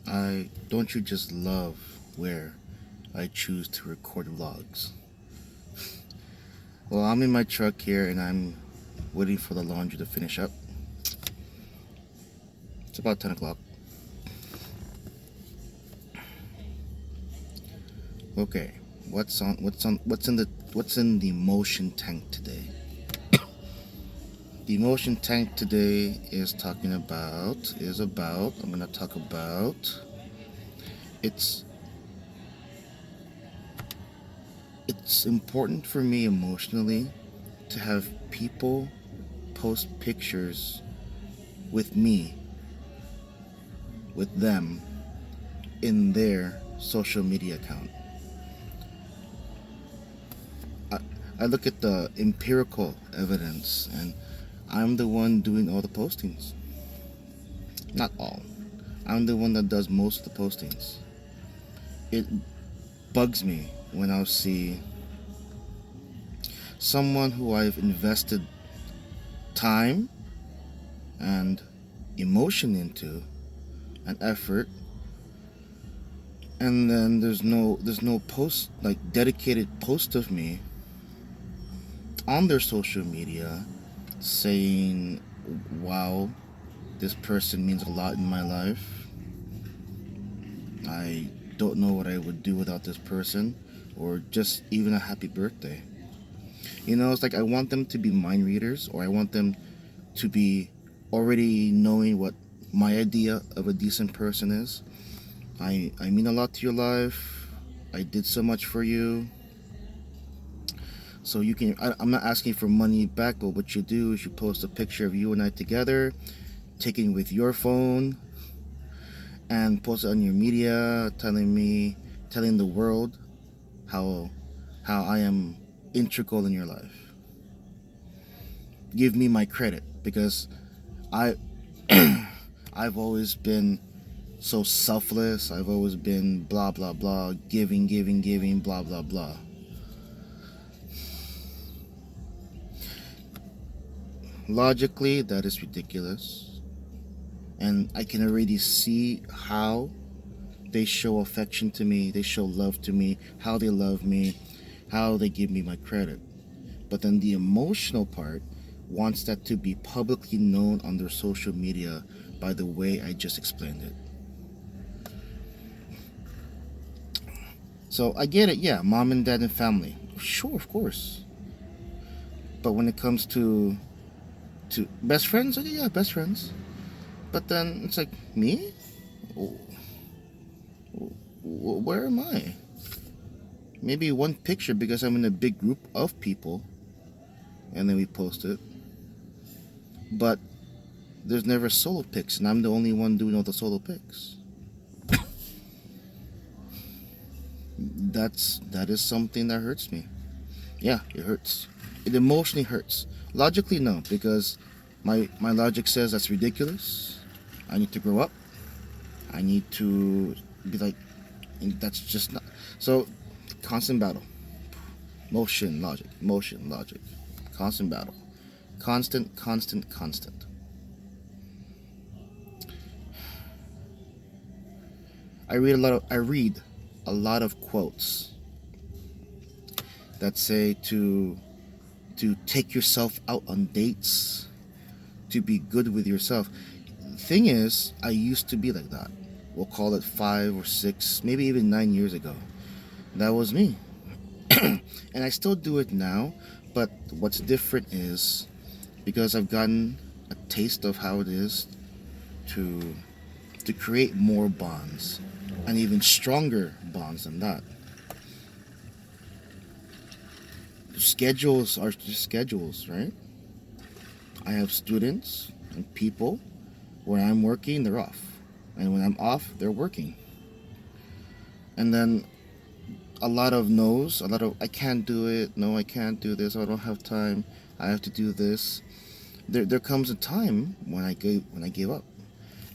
I don't you just love where I choose to record vlogs? Well, I'm in my truck here and I'm waiting for the laundry to finish up. It's about 10 o'clock. Okay, what's in the motion tank today? The motion tank today I'm gonna talk about it's it's important for me emotionally to have people post pictures with me, with them, in their social media account. I, I look at the empirical evidence and I'm the one doing all the postings. Not all. I'm the one that does most of the postings. It bugs me when I see someone who I've invested time and emotion into and effort, and then there's no post, like dedicated post of me on their social media saying, wow, this person means a lot in my life. I don't know what I would do without this person, or just even a happy birthday. It's like I want them to be mind readers, or I want them to be already knowing what my idea of a decent person is. I mean a lot to your life. I did so much for you. So I'm not asking for money back, but what you do is you post a picture of you and I together, taken with your phone, and post it on your media, telling the world how I am integral in your life. Give me my credit because I I've always been so selfless. I've always been blah blah blah, giving, giving, giving, blah blah blah. Logically, that is ridiculous. And I can already see how they show affection to me, they show love to me, how they love me, how they give me my credit. But then the emotional part wants that to be publicly known on their social media by the way I just explained it. So I get it, yeah, mom and dad and family. Sure, of course. But when it comes to best friends, okay, yeah, best friends. But then it's like, me? Where am I? Maybe one picture because I'm in a big group of people and then we post it. But there's never solo pics and I'm the only one doing all the solo pics. That is something that hurts me. Yeah, it hurts. It emotionally hurts. Logically, no, because my logic says that's ridiculous. I need to grow up. I need to be like, that's just not. So, constant battle. Motion, logic. Constant battle. Constant, constant, constant. I read a lot of quotes that say to take yourself out on dates, to be good with yourself. Thing is, I used to be like that. We'll call it 5 or 6, maybe even 9 years ago. That was me. And I still do it now, but what's different is because I've gotten a taste of how it is to create more bonds and even stronger bonds than that. Schedules are just schedules, right? I have students and people. When I'm working, they're off. And when I'm off, they're working. And then a lot of no's, a lot of I can't do it, no, I can't do this, I don't have time, I have to do this. There comes a time when I gave up.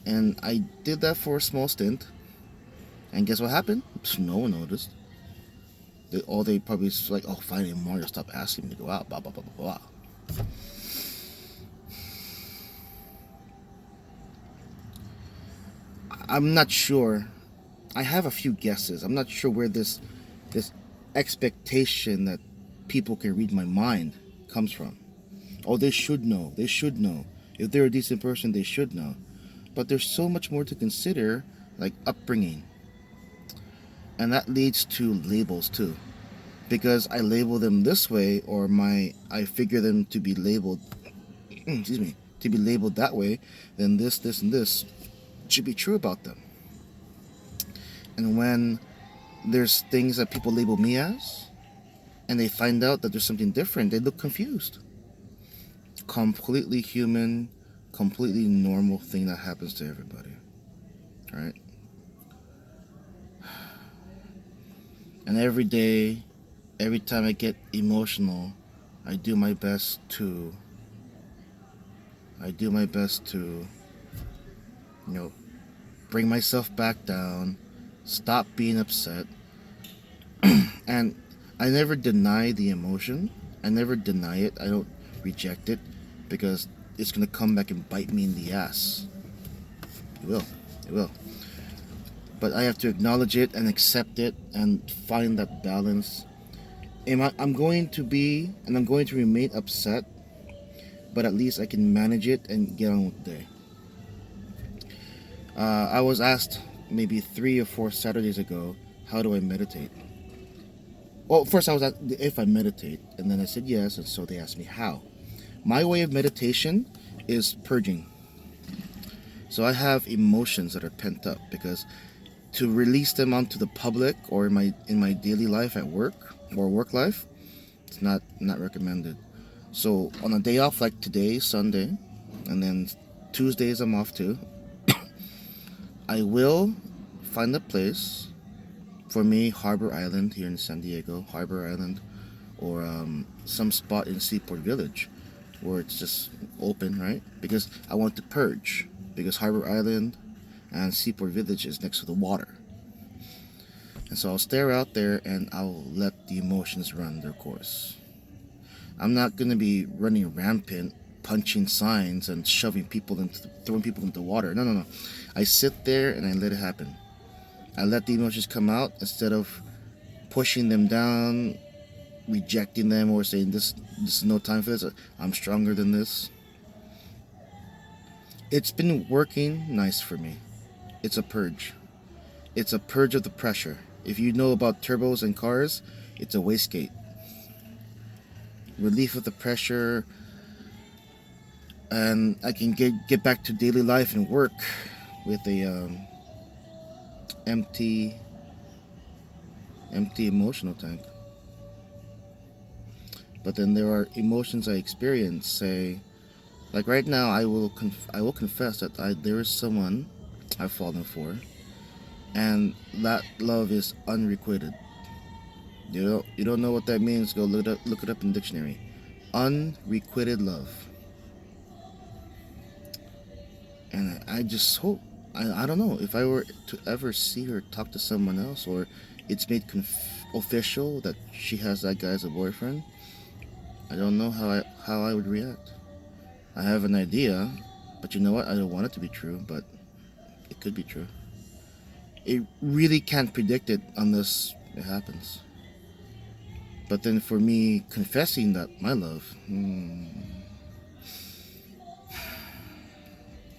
And I did that for a small stint. And guess what happened? No one noticed. They probably like, oh, finally Mario, stop asking me to go out, blah blah blah blah blah. I'm not sure. I have a few guesses. I'm not sure where this expectation that people can read my mind comes from. Oh, they should know. They should know. If they're a decent person, they should know. But there's so much more to consider, like upbringing. And that leads to labels too. Because I label them this way, or I figure them to be labeled excuse me, to be labeled that way, then this, and this should be true about them. And when there's things that people label me as, and they find out that there's something different, they look confused. Completely human, completely normal thing that happens to everybody. Right? And every day, every time I get emotional, I do my best to bring myself back down, stop being upset, and I never deny the emotion. I never deny it. I don't reject it because it's gonna come back and bite me in the ass. It will. It will. But I have to acknowledge it and accept it and find that balance. I'm going to be and I'm going to remain upset, but at least I can manage it and get on with the day. I was asked maybe 3 or 4 Saturdays ago, how do I meditate? Well, first I was asked if I meditate, and then I said yes, and so they asked me how. My way of meditation is purging. So I have emotions that are pent up because to release them onto the public or in my daily life at work or work life, it's not recommended. So on a day off like today, Sunday, and then Tuesdays I'm off too, I will find a place. For me, Harbor Island here in San Diego, Harbor Island, or some spot in Seaport Village where it's just open, right? Because I want to purge. Because Harbor Island and Seaport Village is next to the water. And so I'll stare out there and I'll let the emotions run their course. I'm not going to be running rampant, punching signs and throwing people into the water. No. I sit there and I let it happen. I let the emotions come out instead of pushing them down, rejecting them, or saying this is no time for this. I'm stronger than this. It's been working nice for me. It's a purge. It's a purge of the pressure. If you know about turbos and cars, it's a wastegate. Relief of the pressure, and I can get back to daily life and work with a empty emotional tank. But then there are emotions I experience. Say, like right now, I will confess that there is someone I've fallen for, and that love is unrequited. You don't know what that means? Go look it up in the dictionary. Unrequited love. And I just hope, I don't know, if I were to ever see her talk to someone else, or it's made official that she has that guy as a boyfriend, I don't know how I would react. I have an idea, but you know what? I don't want it to be true, but it could be true. It really can't predict it unless it happens. But then for me, confessing that my love,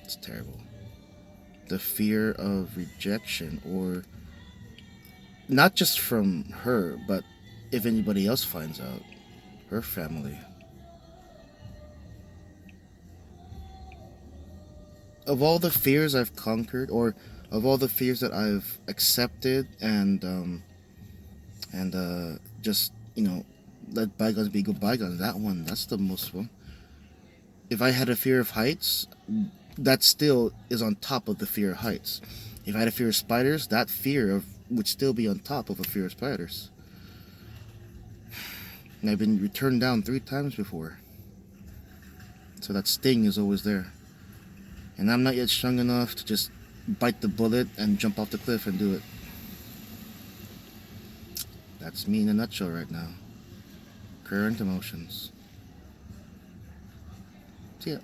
it's terrible. The fear of rejection, or not just from her, but if anybody else finds out, her family. Of all the fears I've conquered, or of all the fears that I've accepted and just let bygones be good bygones, that's the most one. If I had a fear of heights, that still is on top of the fear of heights. If I had a fear of spiders, that would still be on top of a fear of spiders. And I've been turned down 3 times before. So that sting is always there. And I'm not yet strong enough to just bite the bullet and jump off the cliff and do it. That's me in a nutshell right now. Current emotions. See ya.